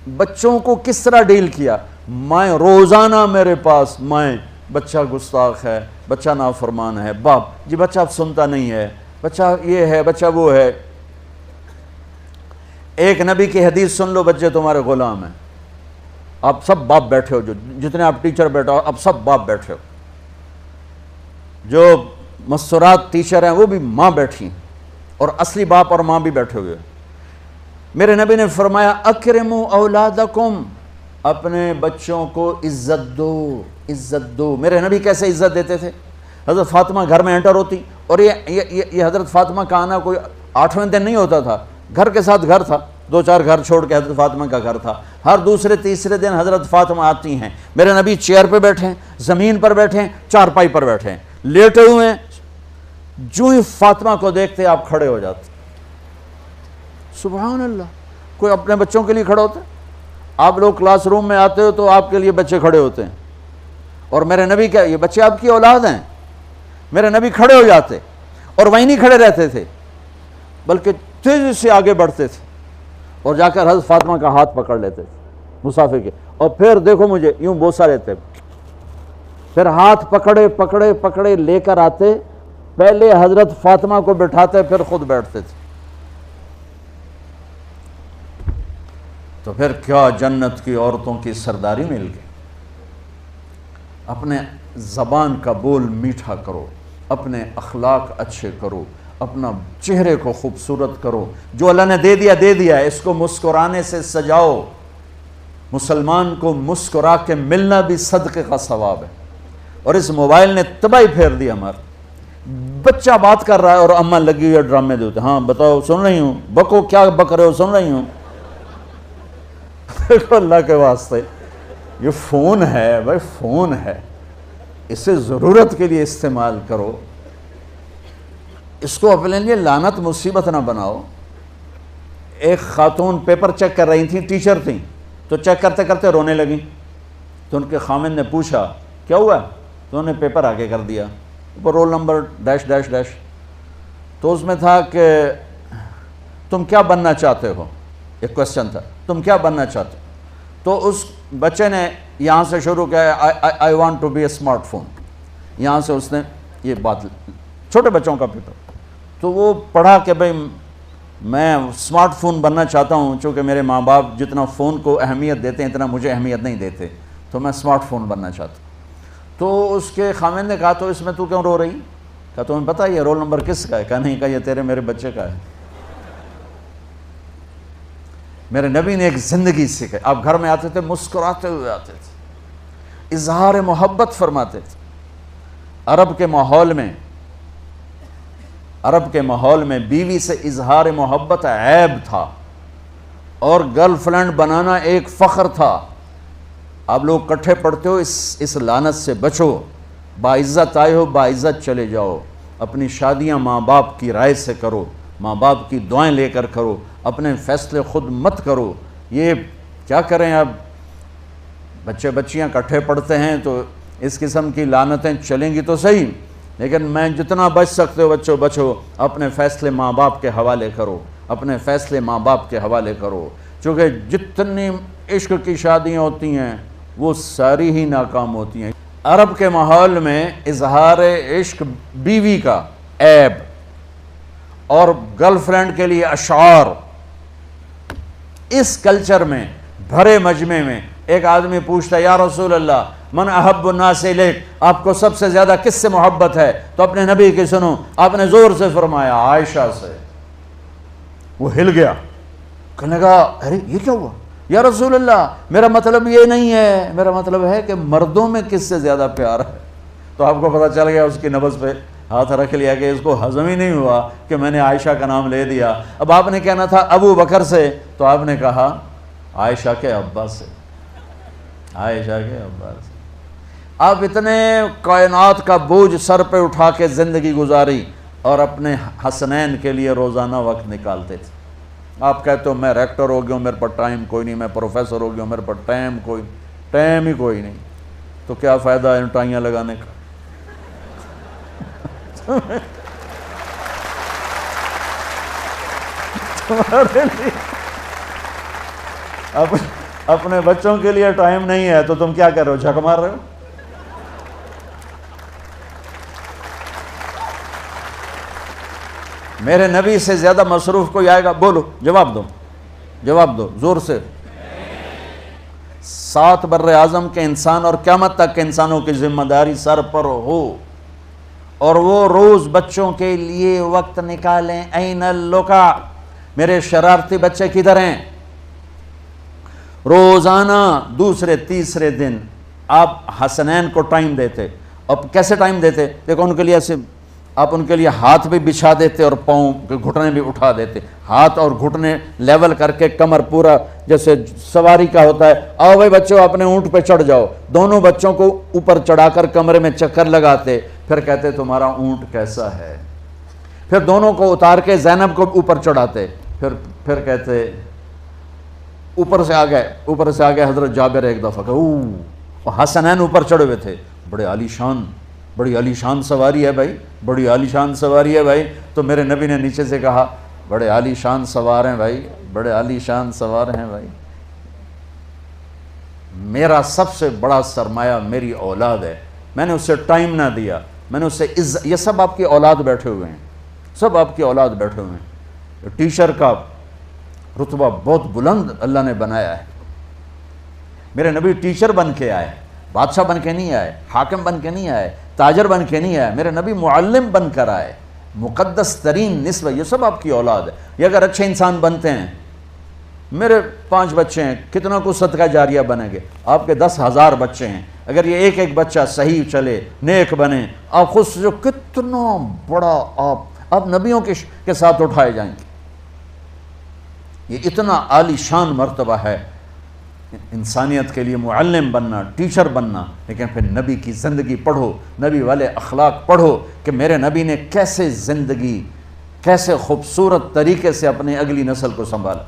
بچوں کو کس طرح ڈیل کیا؟ مائیں روزانہ میرے پاس مائیں، بچہ گستاخ ہے، بچہ نافرمان ہے، باپ جی بچہ اب سنتا نہیں ہے، بچہ یہ ہے، بچہ وہ ہے۔ ایک نبی کی حدیث سن لو، بچے تمہارے غلام ہیں، آپ سب باپ بیٹھے ہو، جو جتنے آپ ٹیچر بیٹھا ہو اب سب باپ بیٹھے ہو، جو مستورات ٹیچر ہیں وہ بھی ماں بیٹھی ہیں، اور اصلی باپ اور ماں بھی بیٹھے ہوئے۔ میرے نبی نے فرمایا اکرموا اولادکم، اپنے بچوں کو عزت دو، عزت دو۔ میرے نبی کیسے عزت دیتے تھے؟ حضرت فاطمہ گھر میں انٹر ہوتی، اور یہ حضرت فاطمہ کا آنا کوئی 8ویں دن نہیں ہوتا تھا، گھر کے ساتھ گھر تھا، 2-4 گھر چھوڑ کے حضرت فاطمہ کا گھر تھا، ہر دوسرے تیسرے دن حضرت فاطمہ آتی ہیں، میرے نبی چیئر پہ بیٹھے ہیں، زمین پر بیٹھے ہیں، چارپائی پر بیٹھے ہیں، لیٹے ہوئے ہیں، جو ہی فاطمہ کو دیکھتے آپ کھڑے ہو جاتے۔ سبحان اللہ، کوئی اپنے بچوں کے لیے کھڑا ہوتا ہے؟ آپ لوگ کلاس روم میں آتے ہو تو آپ کے لیے بچے کھڑے ہوتے ہیں، اور میرے نبی کیا، یہ بچے آپ کی اولاد ہیں، میرے نبی کھڑے ہو جاتے، اور وہیں نہیں کھڑے رہتے تھے بلکہ تیزی سے آگے بڑھتے تھے، اور جا کر حضرت فاطمہ کا ہاتھ پکڑ لیتے تھے مسافر کے، اور پھر دیکھو مجھے یوں بوسہ لیتے، پھر ہاتھ پکڑے پکڑے پکڑے لے کر آتے، پہلے حضرت فاطمہ کو بٹھاتے پھر خود بیٹھتے تھے۔ تو پھر کیا جنت کی عورتوں کی سرداری مل گئی۔ اپنے زبان کا بول میٹھا کرو، اپنے اخلاق اچھے کرو، اپنا چہرے کو خوبصورت کرو، جو اللہ نے دے دیا دے دیا ہے، اس کو مسکرانے سے سجاؤ۔ مسلمان کو مسکرا کے ملنا بھی صدقے کا ثواب ہے، اور اس موبائل نے تباہی پھیر دی ہمارا۔ بچہ بات کر رہا ہے اور اماں لگی ہوئی ہے ڈرامے دیتے، ہاں بتاؤ سن رہی ہوں، بکو کیا بک رہے ہو، سن رہی ہوں۔ دیکھو اللہ کے واسطے، یہ فون ہے بھائی، فون ہے، اسے ضرورت کے لیے استعمال کرو، اس کو اپنے لیے لعنت مصیبت نہ بناؤ۔ ایک خاتون پیپر چیک کر رہی تھیں، ٹیچر تھیں، تو چیک کرتے کرتے رونے لگیں، تو ان کے خامن نے پوچھا کیا ہوا؟ تو انہوں نے پیپر آگے کر دیا، roll number dash dash dash, تو اس میں تھا کہ تم کیا بننا چاہتے ہو، ایک کوشچن تھا، تم کیا بننا چاہتے ہو؟ تو اس بچے نے یہاں سے شروع کیا، I want to be a smart phone, یہاں سے اس نے یہ بات، چھوٹے بچوں کا پیپر، تو وہ پڑھا کہ بھئی میں اسمارٹ فون بننا چاہتا ہوں، چونکہ میرے ماں باپ جتنا فون کو اہمیت دیتے ہیں اتنا مجھے اہمیت نہیں دیتے، تو میں اسمارٹ فون بننا چاہتا ہوں۔ تو اس کے خامن نے کہا تو اس میں تو کیوں رو رہی؟ کہا تمہیں پتہ یہ رول نمبر کس کا ہے؟ کہا نہیں، کہا یہ تیرے میرے بچے کا ہے۔ میرے نبی نے ایک زندگی سکھائی، آپ گھر میں آتے تھے مسکراتے ہوئے آتے تھے، اظہار محبت فرماتے تھے۔ عرب کے ماحول میں بیوی سے اظہار محبت عیب تھا، اور گرل فرینڈ بنانا ایک فخر تھا۔ آپ لوگ کٹھے پڑھتے ہو، اس لعنت سے بچو، باعزت آئے ہو باعزت چلے جاؤ، اپنی شادیاں ماں باپ کی رائے سے کرو، ماں باپ کی دعائیں لے کر کرو، اپنے فیصلے خود مت کرو۔ یہ کیا کریں، اب بچے بچیاں کٹھے پڑھتے ہیں تو اس قسم کی لعنتیں چلیں گی تو صحیح، لیکن میں جتنا بچ سکتے ہو بچو بچو، اپنے فیصلے ماں باپ کے حوالے کرو، اپنے فیصلے ماں باپ کے حوالے کرو، چونکہ جتنی عشق کی شادیاں ہوتی ہیں وہ ساری ہی ناکام ہوتی ہیں۔ عرب کے ماحول میں اظہار عشق بیوی کا عیب، اور گرل فرینڈ کے لیے اشعار، اس کلچر میں بھرے مجمع میں ایک آدمی پوچھتا ہے یا رسول اللہ من احب الناس الیک، آپ کو سب سے زیادہ کس سے محبت ہے؟ تو اپنے نبی کی سنو، آپ نے زور سے فرمایا عائشہ سے۔ وہ ہل گیا، کہنے لگا ارے یہ کیا ہوا یا رسول اللہ، میرا مطلب یہ نہیں ہے، میرا مطلب ہے کہ مردوں میں کس سے زیادہ پیار ہے۔ تو آپ کو پتہ چل گیا، اس کی نبض پہ ہاتھ رکھ لیا کہ اس کو ہضم ہی نہیں ہوا کہ میں نے عائشہ کا نام لے دیا۔ اب آپ نے کہنا تھا ابو بکر سے، تو آپ نے کہا عائشہ کے ابا سے، عائشہ کے ابا سے۔ آپ اتنے کائنات کا بوجھ سر پہ اٹھا کے زندگی گزاری، اور اپنے حسنین کے لیے روزانہ وقت نکالتے تھے۔ آپ کہتے ہو میں ریکٹر ہو گیا ہوں، میرے پر ٹائم کوئی نہیں، میں پروفیسر ہو گیا ہوں، میرے پر ٹائم ہی کوئی نہیں، تو کیا فائدہ ہے ان ٹائیاں لگانے کا؟ اپنے بچوں کے لیے ٹائم نہیں ہے تو تم کیا کر رہے ہو؟ جھک مار رہے ہو؟ میرے نبی سے زیادہ مصروف کوئی آئے گا؟ بولو، جواب دو، جواب دو زور سے۔ 7 بر اعظم کے انسان اور قیامت تک کے انسانوں کی ذمہ داری سر پر ہو، اور وہ روز بچوں کے لیے وقت نکالیں۔ این اللقا، میرے شرارتی بچے کدھر ہیں؟ روزانہ دوسرے تیسرے دن آپ حسنین کو ٹائم دیتے۔ اب کیسے ٹائم دیتے؟ دیکھو ان کے لیے ایسے آپ ان کے لیے ہاتھ بھی بچھا دیتے اور پاؤں کے گھٹنے بھی اٹھا دیتے، ہاتھ اور گھٹنے لیول کر کے، کمر پورا جیسے سواری کا ہوتا ہے۔ آؤ بھائی بچوں اپنے اونٹ پہ چڑھ جاؤ، دونوں بچوں کو اوپر چڑھا کر کمرے میں چکر لگاتے، پھر کہتے تمہارا اونٹ کیسا ہے، پھر دونوں کو اتار کے زینب کو اوپر چڑھاتے، پھر کہتے اوپر سے آ گئے حضرت جابر ایک دفعہ کہ حسنین اوپر چڑھے ہوئے تھے، بڑی عالی شان سواری ہے بھائی، بڑی عالی شان سواری ہے بھائی۔ تو میرے نبی نے نیچے سے کہا بڑے عالی شان سوار ہیں بھائی، بڑے عالی شان سوار ہیں بھائی، میرا سب سے بڑا سرمایہ میری اولاد ہے، میں نے اسے ٹائم نہ دیا، میں نے اسے یہ سب آپ کی اولاد بیٹھے ہوئے ہیں، سب آپ کی اولاد بیٹھے ہوئے ہیں۔ ٹیچر کا رتبہ بہت بلند اللہ نے بنایا ہے۔ میرے نبی ٹیچر بن کے آئے، بادشاہ بن کے نہیں آئے، حاکم بن کے نہیں آئے، تاجر بن کے نہیں آئے، میرے نبی معلم بن کر آئے، مقدس ترین نسبہ۔ یہ سب آپ کی اولاد ہے۔ یہ اگر اچھے انسان بنتے ہیں، میرے 5 بچے ہیں، کتنا کو صدقہ جاریہ بنیں گے؟ آپ کے 10,000 بچے ہیں، اگر یہ ایک بچہ صحیح چلے، نیک بنے، آپ خود سے جو کتنا بڑا آپ نبیوں کے ساتھ اٹھائے جائیں گے۔ یہ اتنا عالی شان مرتبہ ہے انسانیت کے لیے، معلم بننا، ٹیچر بننا۔ لیکن پھر نبی کی زندگی پڑھو، نبی والے اخلاق پڑھو کہ میرے نبی نے کیسے زندگی، کیسے خوبصورت طریقے سے اپنی اگلی نسل کو سنبھالا۔